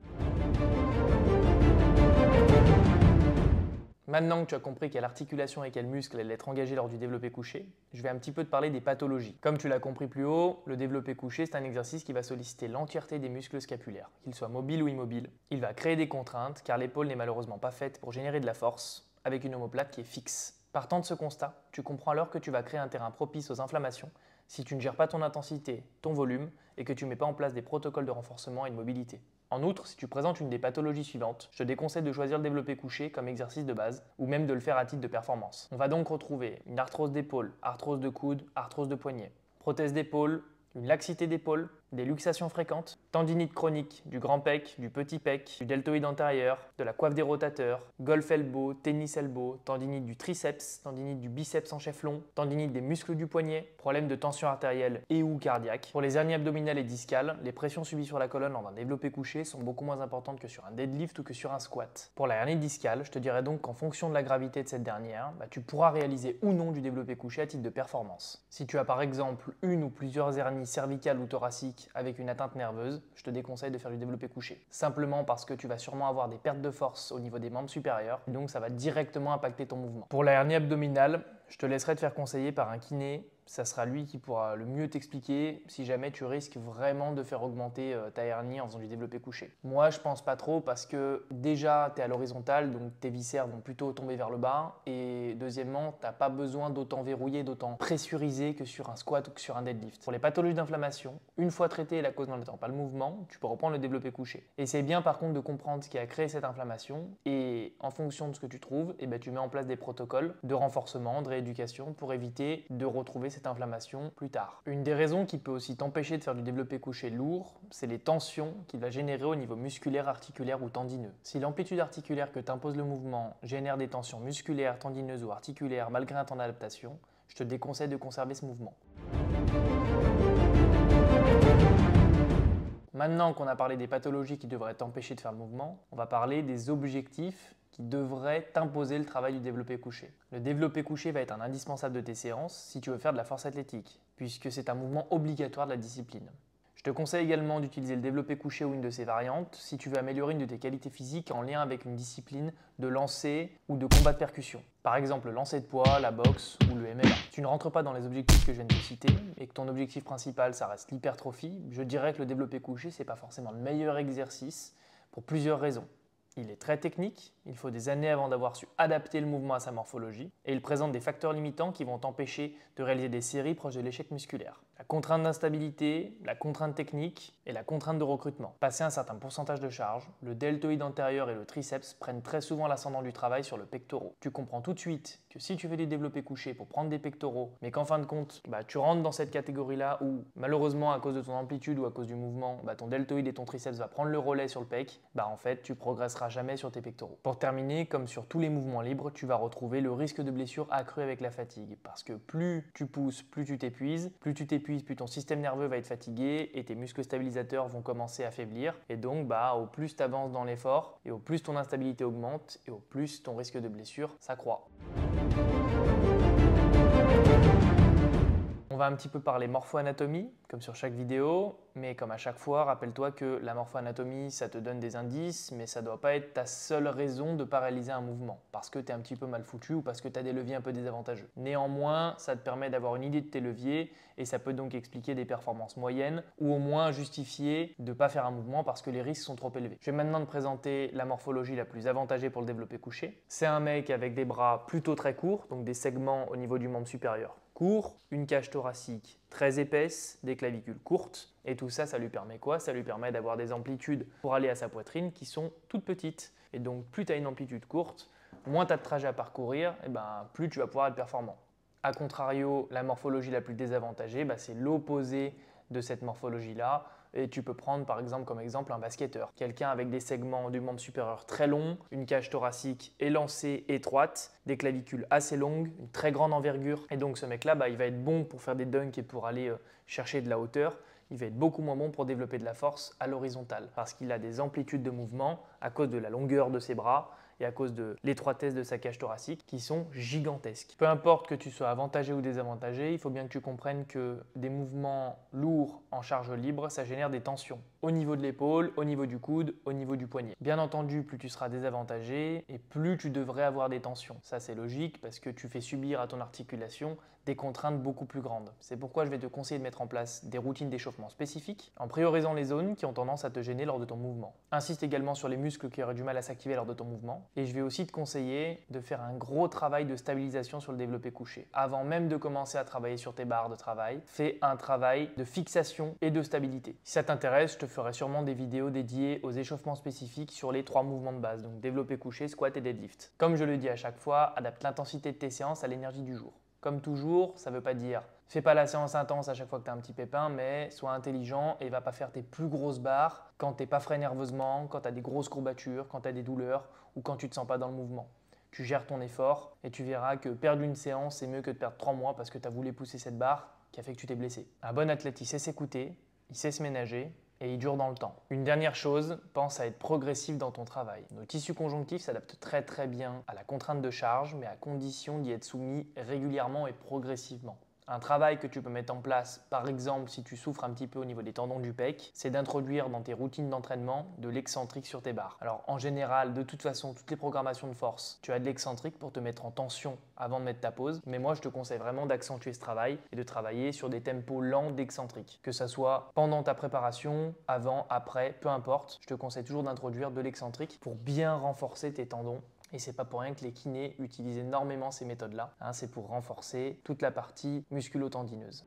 Maintenant que tu as compris quelle articulation et quel muscle allait être engagé lors du développé couché, je vais un petit peu te parler des pathologies. Comme tu l'as compris plus haut, le développé couché, c'est un exercice qui va solliciter l'entièreté des muscles scapulaires, qu'ils soient mobiles ou immobiles. Il va créer des contraintes car l'épaule n'est malheureusement pas faite pour générer de la force avec une omoplate qui est fixe. Partant de ce constat, tu comprends alors que tu vas créer un terrain propice aux inflammations si tu ne gères pas ton intensité, ton volume et que tu ne mets pas en place des protocoles de renforcement et de mobilité. En outre, si tu présentes une des pathologies suivantes, je te déconseille de choisir le développé couché comme exercice de base ou même de le faire à titre de performance. On va donc retrouver une arthrose d'épaule, arthrose de coude, arthrose de poignet, prothèse d'épaule, une laxité d'épaule, des luxations fréquentes, tendinite chronique du grand pec, du petit pec, du deltoïde antérieur, de la coiffe des rotateurs, golf elbow, tennis elbow, tendinite du triceps, tendinite du biceps en chef-long, tendinite des muscles du poignet, problème de tension artérielle et ou cardiaque. Pour les hernies abdominales et discales, les pressions subies sur la colonne lors d'un développé couché sont beaucoup moins importantes que sur un deadlift ou que sur un squat. Pour la hernie discale, je te dirais donc qu'en fonction de la gravité de cette dernière, tu pourras réaliser ou non du développé couché à titre de performance. Si tu as par exemple une ou plusieurs hernies cervicales ou thoraciques avec une atteinte nerveuse, je te déconseille de faire du développé couché. Simplement parce que tu vas sûrement avoir des pertes de force au niveau des membres supérieurs, et donc ça va directement impacter ton mouvement. Pour la hernie abdominale, je te laisserai te faire conseiller par un kiné. Ça sera lui qui pourra le mieux t'expliquer si jamais tu risques vraiment de faire augmenter ta hernie en faisant du développé couché. Moi, je pense pas trop parce que déjà, tu es à l'horizontale, donc tes viscères vont plutôt tomber vers le bas. Et deuxièmement, tu n'as pas besoin d'autant verrouiller, d'autant pressuriser que sur un squat ou que sur un deadlift. Pour les pathologies d'inflammation, une fois traitée la cause n'en étant pas le mouvement, tu peux reprendre le développé couché. Et c'est bien par contre de comprendre ce qui a créé cette inflammation et en fonction de ce que tu trouves, tu mets en place des protocoles de renforcement, de rééducation pour éviter de retrouver cette inflammation plus tard. Une des raisons qui peut aussi t'empêcher de faire du développé couché lourd, c'est les tensions qu'il va générer au niveau musculaire, articulaire ou tendineux. Si l'amplitude articulaire que t'impose le mouvement génère des tensions musculaires, tendineuses ou articulaires malgré un temps d'adaptation, je te déconseille de conserver ce mouvement. Maintenant qu'on a parlé des pathologies qui devraient t'empêcher de faire le mouvement, on va parler des objectifs qui devraient t'imposer le travail du développé couché. Le développé couché va être un indispensable de tes séances si tu veux faire de la force athlétique, puisque c'est un mouvement obligatoire de la discipline. Je te conseille également d'utiliser le développé couché ou une de ses variantes si tu veux améliorer une de tes qualités physiques en lien avec une discipline de lancer ou de combat de percussion. Par exemple le lancer de poids, la boxe ou le MMA. Si tu ne rentres pas dans les objectifs que je viens de te citer et que ton objectif principal ça reste l'hypertrophie, je dirais que le développé couché c'est pas forcément le meilleur exercice pour plusieurs raisons. Il est très technique, il faut des années avant d'avoir su adapter le mouvement à sa morphologie et il présente des facteurs limitants qui vont t'empêcher de réaliser des séries proches de l'échec musculaire. La contrainte d'instabilité, la contrainte technique et la contrainte de recrutement. Passé un certain pourcentage de charge, le deltoïde antérieur et le triceps prennent très souvent l'ascendant du travail sur le pectoral. Tu comprends tout de suite que si tu fais du développé couché pour prendre des pectoraux, mais qu'en fin de compte, tu rentres dans cette catégorie-là où malheureusement à cause de ton amplitude ou à cause du mouvement, ton deltoïde et ton triceps va prendre le relais sur le pec, en fait tu progresseras jamais sur tes pectoraux. Pour terminer, comme sur tous les mouvements libres, tu vas retrouver le risque de blessure accru avec la fatigue. Parce que plus tu pousses, plus tu t'épuises, plus ton système nerveux va être fatigué et tes muscles stabilisateurs vont commencer à faiblir. Et donc, au plus tu avances dans l'effort et au plus ton instabilité augmente et au plus ton risque de blessure s'accroît. On va un petit peu parler morpho-anatomie, comme sur chaque vidéo, mais comme à chaque fois, rappelle-toi que la morpho-anatomie, ça te donne des indices, mais ça ne doit pas être ta seule raison de ne pas réaliser un mouvement, parce que tu es un petit peu mal foutu ou parce que tu as des leviers un peu désavantageux. Néanmoins, ça te permet d'avoir une idée de tes leviers, et ça peut donc expliquer des performances moyennes, ou au moins justifier de ne pas faire un mouvement parce que les risques sont trop élevés. Je vais maintenant te présenter la morphologie la plus avantagée pour le développé couché. C'est un mec avec des bras plutôt très courts, donc des segments au niveau du membre supérieur court, une cage thoracique très épaisse, des clavicules courtes. Et tout ça, ça lui permet quoi? Ça lui permet d'avoir des amplitudes pour aller à sa poitrine qui sont toutes petites. Et donc, plus tu as une amplitude courte, moins tu as de trajet à parcourir, et plus tu vas pouvoir être performant. A contrario, la morphologie la plus désavantagée, c'est l'opposé de cette morphologie-là. Et tu peux prendre par exemple comme exemple un basketteur. Quelqu'un avec des segments du membre supérieur très longs, une cage thoracique élancée, étroite, des clavicules assez longues, une très grande envergure. Et donc ce mec-là, il va être bon pour faire des dunks et pour aller chercher de la hauteur. Il va être beaucoup moins bon pour développer de la force à l'horizontale parce qu'il a des amplitudes de mouvement à cause de la longueur de ses bras et à cause de l'étroitesse de sa cage thoracique qui sont gigantesques. Peu importe que tu sois avantagé ou désavantagé, il faut bien que tu comprennes que des mouvements lourds en charge libre, ça génère des tensions au niveau de l'épaule, au niveau du coude, au niveau du poignet. Bien entendu, plus tu seras désavantagé et plus tu devrais avoir des tensions. Ça, c'est logique parce que tu fais subir à ton articulation des contraintes beaucoup plus grandes. C'est pourquoi je vais te conseiller de mettre en place des routines d'échauffement spécifiques en priorisant les zones qui ont tendance à te gêner lors de ton mouvement. Insiste également sur les muscles qui auraient du mal à s'activer lors de ton mouvement et je vais aussi te conseiller de faire un gros travail de stabilisation sur le développé couché. Avant même de commencer à travailler sur tes barres de travail, fais un travail de fixation et de stabilité. Si ça t'intéresse, je te ferai sûrement des vidéos dédiées aux échauffements spécifiques sur les 3 mouvements de base, donc développé couché, squat et deadlift. Comme je le dis à chaque fois, adapte l'intensité de tes séances à l'énergie du jour. Comme toujours, ça ne veut pas dire fais pas la séance intense à chaque fois que tu as un petit pépin, mais sois intelligent et va pas faire tes plus grosses barres quand tu n'es pas frais nerveusement, quand tu as des grosses courbatures, quand tu as des douleurs ou quand tu ne te sens pas dans le mouvement. Tu gères ton effort et tu verras que perdre une séance, c'est mieux que de perdre 3 mois parce que tu as voulu pousser cette barre qui a fait que tu t'es blessé. Un bon athlète, il sait s'écouter, il sait se ménager et il dure dans le temps. Une dernière chose, pense à être progressif dans ton travail. Nos tissus conjonctifs s'adaptent très bien à la contrainte de charge, mais à condition d'y être soumis régulièrement et progressivement. Un travail que tu peux mettre en place, par exemple si tu souffres un petit peu au niveau des tendons du pec, c'est d'introduire dans tes routines d'entraînement de l'excentrique sur tes barres. Alors en général, de toute façon, toutes les programmations de force, tu as de l'excentrique pour te mettre en tension avant de mettre ta pause. Mais moi, je te conseille vraiment d'accentuer ce travail et de travailler sur des tempos lents d'excentrique. Que ça soit pendant ta préparation, avant, après, peu importe. Je te conseille toujours d'introduire de l'excentrique pour bien renforcer tes tendons. Et c'est pas pour rien que les kinés utilisent énormément ces méthodes-là. C'est pour renforcer toute la partie musculo-tendineuse.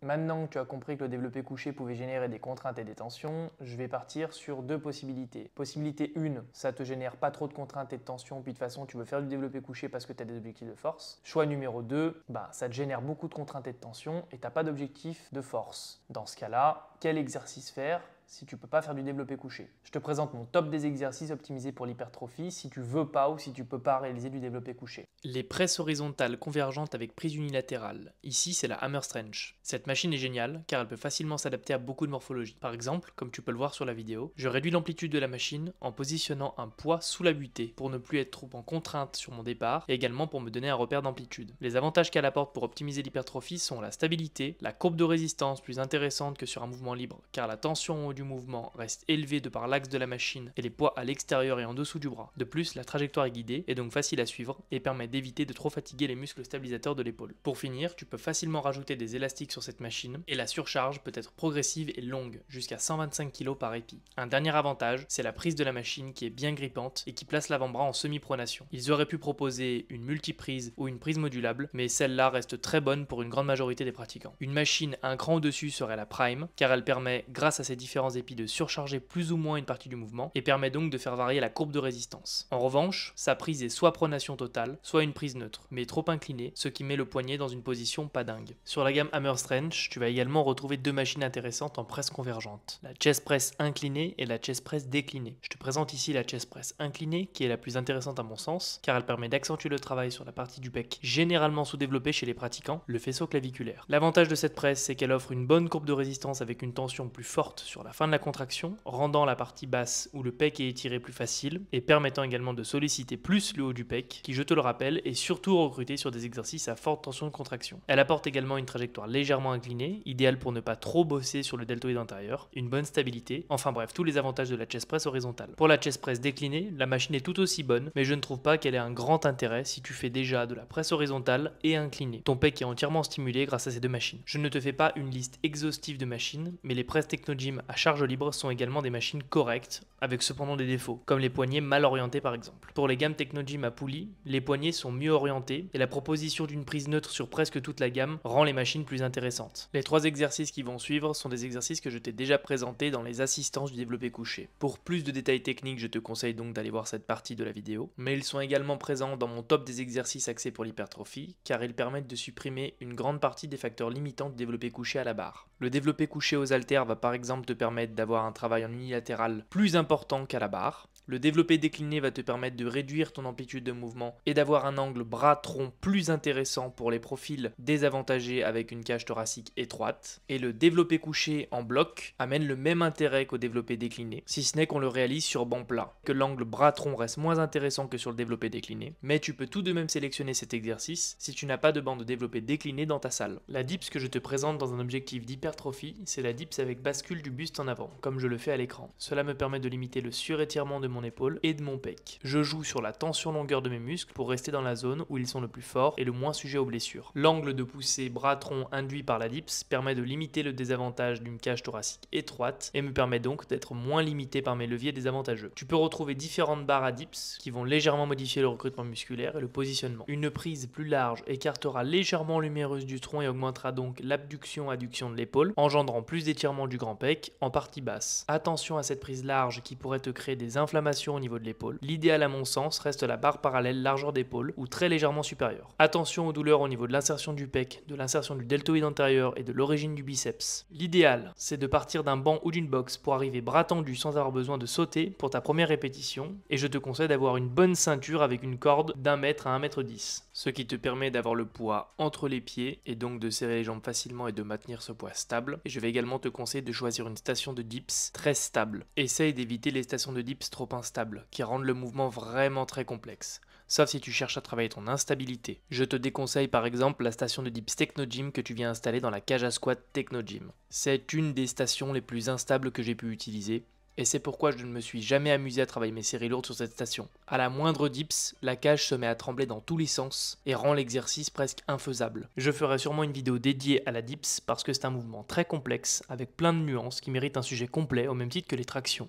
Maintenant que tu as compris que le développé couché pouvait générer des contraintes et des tensions, je vais partir sur 2 possibilités. Possibilité 1, ça te génère pas trop de contraintes et de tensions, puis de toute façon tu veux faire du développé couché parce que tu as des objectifs de force. Choix numéro 2, ça te génère beaucoup de contraintes et de tensions et tu n'as pas d'objectif de force. Dans ce cas-là, quel exercice faire si tu ne peux pas faire du développé couché? Je te présente mon top des exercices optimisés pour l'hypertrophie si tu veux pas ou si tu ne peux pas réaliser du développé couché. Les presses horizontales convergentes avec prise unilatérale. Ici, c'est la Hammer Strength. Cette machine est géniale car elle peut facilement s'adapter à beaucoup de morphologies. Par exemple, comme tu peux le voir sur la vidéo, je réduis l'amplitude de la machine en positionnant un poids sous la butée pour ne plus être trop en contrainte sur mon départ et également pour me donner un repère d'amplitude. Les avantages qu'elle apporte pour optimiser l'hypertrophie sont la stabilité, la courbe de résistance plus intéressante que sur un mouvement libre car la tension du mouvement reste élevée de par l'axe de la machine et les poids à l'extérieur et en dessous du bras. De plus, la trajectoire est guidée et donc facile à suivre et permet d'éviter de trop fatiguer les muscles stabilisateurs de l'épaule. Pour finir, tu peux facilement rajouter des élastiques sur cette machine et la surcharge peut être progressive et longue, jusqu'à 125 kg par épi. Un dernier avantage, c'est la prise de la machine qui est bien grippante et qui place l'avant-bras en semi-pronation. Ils auraient pu proposer une multiprise ou une prise modulable, mais celle-là reste très bonne pour une grande majorité des pratiquants. Une machine un cran au-dessus serait la Prime, car elle permet, grâce à ses différents épis, de surcharger plus ou moins une partie du mouvement et permet donc de faire varier la courbe de résistance. En revanche, sa prise est soit pronation totale, soit une prise neutre, mais trop inclinée, ce qui met le poignet dans une position pas dingue. Sur la gamme Hammer Strength, tu vas également retrouver 2 machines intéressantes en presse convergente, la chest press inclinée et la chest press déclinée. Je te présente ici la chest press inclinée qui est la plus intéressante à mon sens, car elle permet d'accentuer le travail sur la partie du pec, généralement sous-développée chez les pratiquants, le faisceau claviculaire. L'avantage de cette presse, c'est qu'elle offre une bonne courbe de résistance avec une tension plus forte sur la fin de la contraction, rendant la partie basse où le pec est étiré plus facile et permettant également de solliciter plus le haut du pec, qui, je te le rappelle, est surtout recruté sur des exercices à forte tension de contraction. Elle apporte également une trajectoire légèrement inclinée, idéale pour ne pas trop bosser sur le deltoïde antérieur, une bonne stabilité, enfin bref, tous les avantages de la chest press horizontale. Pour la chest press déclinée, la machine est tout aussi bonne, mais je ne trouve pas qu'elle ait un grand intérêt si tu fais déjà de la presse horizontale et inclinée. Ton pec est entièrement stimulé grâce à ces 2 machines. Je ne te fais pas une liste exhaustive de machines, mais les presses Technogym à charge libre sont également des machines correctes, avec cependant des défauts, comme les poignets mal orientés par exemple. Pour les gammes Technogym à poulie, les poignets sont mieux orientés et la proposition d'une prise neutre sur presque toute la gamme rend les machines plus intéressantes. Les 3 exercices qui vont suivre sont des exercices que je t'ai déjà présentés dans les assistances du développé couché. Pour plus de détails techniques, je te conseille donc d'aller voir cette partie de la vidéo, mais ils sont également présents dans mon top des exercices axés pour l'hypertrophie, car ils permettent de supprimer une grande partie des facteurs limitants du développé couché à la barre. Le développé couché aux haltères va par exemple te permettre d'avoir un travail en unilatéral plus important qu'à la barre, Le développé décliné va te permettre de réduire ton amplitude de mouvement et d'avoir un angle bras-tronc plus intéressant pour les profils désavantagés avec une cage thoracique étroite. Et le développé couché en bloc amène le même intérêt qu'au développé décliné, si ce n'est qu'on le réalise sur banc plat, que l'angle bras-tronc reste moins intéressant que sur le développé décliné, mais tu peux tout de même sélectionner cet exercice si tu n'as pas de banc de développé décliné dans ta salle. La dips que je te présente dans un objectif d'hypertrophie, c'est la dips avec bascule du buste en avant, comme je le fais à l'écran. Cela me permet de limiter le surétirement de mon épaule et de mon pec. Je joue sur la tension longueur de mes muscles pour rester dans la zone où ils sont le plus forts et le moins sujets aux blessures. L'angle de poussée bras-tronc induit par la dips permet de limiter le désavantage d'une cage thoracique étroite et me permet donc d'être moins limité par mes leviers désavantageux. Tu peux retrouver différentes barres à dips qui vont légèrement modifier le recrutement musculaire et le positionnement. Une prise plus large écartera légèrement l'humérus du tronc et augmentera donc l'abduction-adduction de l'épaule, engendrant plus d'étirement du grand pec en partie basse. Attention à cette prise large qui pourrait te créer des inflammations au niveau de l'épaule. L'idéal à mon sens reste la barre parallèle largeur d'épaule ou très légèrement supérieure. Attention aux douleurs au niveau de l'insertion du pec, de l'insertion du deltoïde antérieur et de l'origine du biceps. L'idéal, c'est de partir d'un banc ou d'une box pour arriver bras tendu sans avoir besoin de sauter pour ta première répétition, et je te conseille d'avoir une bonne ceinture avec une corde d'1 mètre à 1,10 m, ce qui te permet d'avoir le poids entre les pieds et donc de serrer les jambes facilement et de maintenir ce poids stable. Et je vais également te conseiller de choisir une station de dips très stable. Essaye d'éviter les stations de dips trop instables qui rendent le mouvement vraiment très complexe, sauf si tu cherches à travailler ton instabilité. Je te déconseille par exemple la station de dips Technogym que tu viens installer dans la cage à squat Technogym. C'est une des stations les plus instables que j'ai pu utiliser, et c'est pourquoi je ne me suis jamais amusé à travailler mes séries lourdes sur cette station. À la moindre dips, la cage se met à trembler dans tous les sens et rend l'exercice presque infaisable. Je ferai sûrement une vidéo dédiée à la dips parce que c'est un mouvement très complexe avec plein de nuances qui mérite un sujet complet au même titre que les tractions.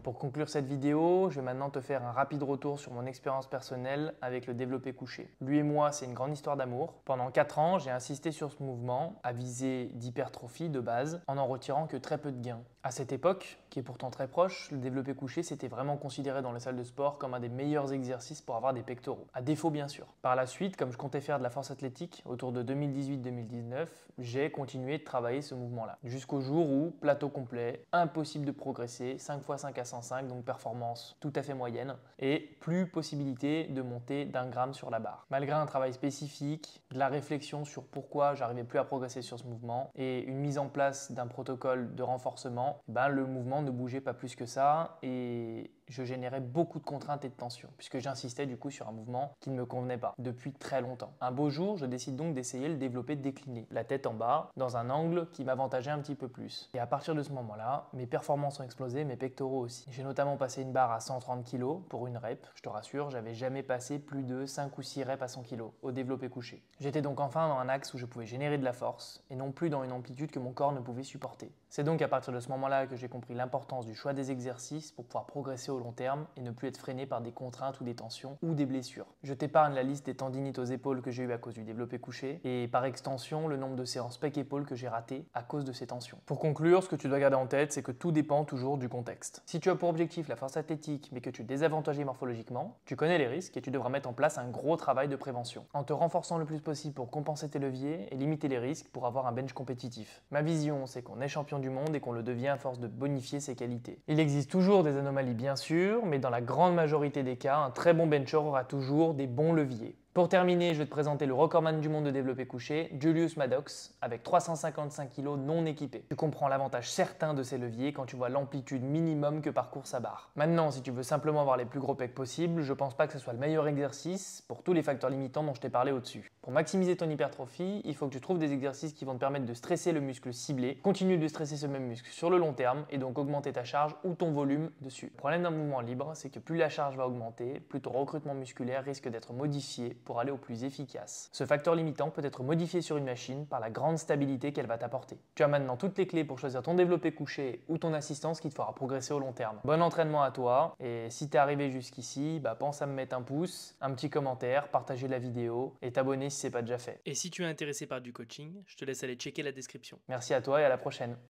Pour conclure cette vidéo, je vais maintenant te faire un rapide retour sur mon expérience personnelle avec le développé couché. Lui et moi, c'est une grande histoire d'amour. Pendant 4 ans, j'ai insisté sur ce mouvement à visée d'hypertrophie de base en retirant que très peu de gains. À cette époque, qui est pourtant très proche, le développé couché c'était vraiment considéré dans les salles de sport comme un des meilleurs exercices pour avoir des pectoraux. À défaut bien sûr. Par la suite, comme je comptais faire de la force athlétique autour de 2018-2019, j'ai continué de travailler ce mouvement-là. Jusqu'au jour où, plateau complet, impossible de progresser, 5x5 à 105, donc performance tout à fait moyenne, et plus possibilité de monter d'1 gramme sur la barre. Malgré un travail spécifique, de la réflexion sur pourquoi j'arrivais plus à progresser sur ce mouvement, et une mise en place d'un protocole de renforcement, le mouvement ne bougeait pas plus que ça et je générais beaucoup de contraintes et de tensions puisque j'insistais du coup sur un mouvement qui ne me convenait pas depuis très longtemps. Un beau jour, je décide donc d'essayer le développé décliné, la tête en bas, dans un angle qui m'avantageait un petit peu plus. Et à partir de ce moment-là, mes performances ont explosé, mes pectoraux aussi. J'ai notamment passé une barre à 130 kg pour une rep. Je te rassure, j'avais jamais passé plus de 5 ou 6 reps à 100 kg au développé couché. J'étais donc enfin dans un axe où je pouvais générer de la force et non plus dans une amplitude que mon corps ne pouvait supporter. C'est donc à partir de ce moment-là que j'ai compris l'importance du choix des exercices pour pouvoir progresser au long terme et ne plus être freiné par des contraintes ou des tensions ou des blessures. Je t'épargne la liste des tendinites aux épaules que j'ai eu à cause du développé couché et par extension le nombre de séances pec-épaule que j'ai ratées à cause de ces tensions. Pour conclure, ce que tu dois garder en tête, c'est que tout dépend toujours du contexte. Si tu as pour objectif la force athlétique mais que tu es désavantagé morphologiquement, tu connais les risques et tu devras mettre en place un gros travail de prévention en te renforçant le plus possible pour compenser tes leviers et limiter les risques pour avoir un bench compétitif. Ma vision, c'est qu'on est champion du monde et qu'on le devient à force de bonifier ses qualités. Il existe toujours des anomalies bien sûr, mais dans la grande majorité des cas, un très bon bencher aura toujours des bons leviers. Pour terminer, je vais te présenter le recordman du monde de développé couché, Julius Maddox, avec 355 kg non équipés. Tu comprends l'avantage certain de ces leviers quand tu vois l'amplitude minimum que parcourt sa barre. Maintenant, si tu veux simplement avoir les plus gros pecs possibles, je pense pas que ce soit le meilleur exercice pour tous les facteurs limitants dont je t'ai parlé au-dessus. Pour maximiser ton hypertrophie, il faut que tu trouves des exercices qui vont te permettre de stresser le muscle ciblé, continuer de stresser ce même muscle sur le long terme et donc augmenter ta charge ou ton volume dessus. Le problème d'un mouvement libre, c'est que plus la charge va augmenter, plus ton recrutement musculaire risque d'être modifié pour aller au plus efficace. Ce facteur limitant peut être modifié sur une machine par la grande stabilité qu'elle va t'apporter. Tu as maintenant toutes les clés pour choisir ton développé couché ou ton assistance qui te fera progresser au long terme. Bon entraînement à toi et si t'es arrivé jusqu'ici, pense à me mettre un pouce, un petit commentaire, partager la vidéo et t'abonner si c'est pas déjà fait. Et si tu es intéressé par du coaching, je te laisse aller checker la description. Merci à toi et à la prochaine.